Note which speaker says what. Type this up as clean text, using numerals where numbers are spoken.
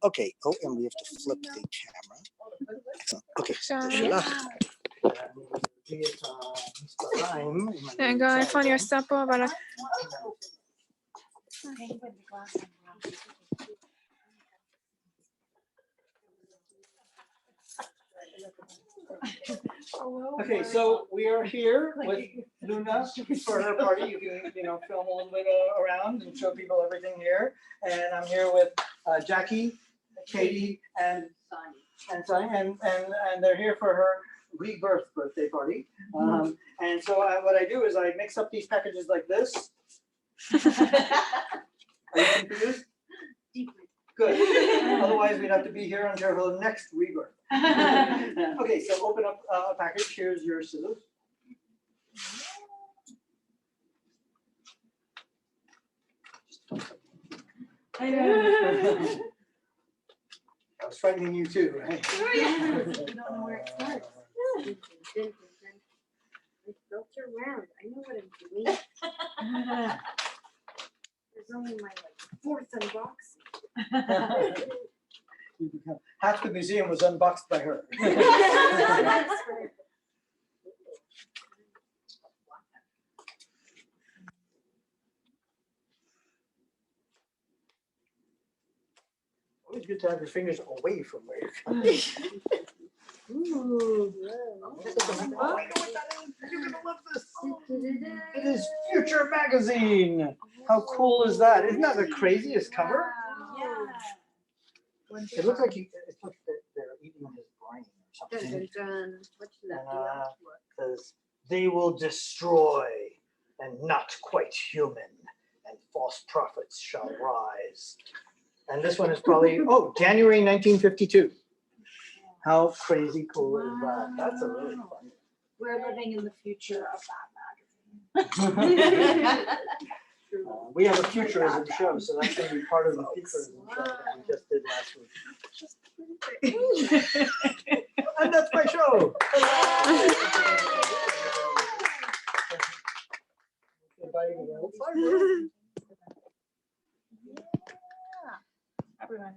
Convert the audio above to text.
Speaker 1: Okay. Oh, and we have to flip the camera. Excellent. Okay.
Speaker 2: Tenga iPhone your supper, but
Speaker 3: Okay, so we are here with Luna for her party. You can, film a little bit around and show people everything here. And I'm here with Jackie, Katie, and Sonny, and they're here for her rebirth birthday party. And so what I do is I mix up these packages like this. Are you confused? Good. Otherwise, we'd have to be here until her next rebirth. Okay, so open up a package. Here's your scissors. I was frightening you too, right?
Speaker 4: You don't know where it starts. It's filter round. I know what I'm doing. There's only my fourth unboxing.
Speaker 3: Half the museum was unboxed by her. Always good to have your fingers away from where you're coming. Ooh. Oh, I know what that is. You're gonna love this. It is Future Magazine. How cool is that? Isn't that the craziest cover?
Speaker 4: Yeah.
Speaker 3: It looks like they're eating his brain or something.
Speaker 4: What should that do?
Speaker 3: Says they will destroy and not quite human, and false prophets shall rise. And this one is probably January 1952. How crazy cool is that? That's a really fun.
Speaker 4: We're living in the future of that magazine.
Speaker 3: We have a futurism show, so that's going to be part of the futurism show that we just did last week. And that's my show.
Speaker 2: everyone.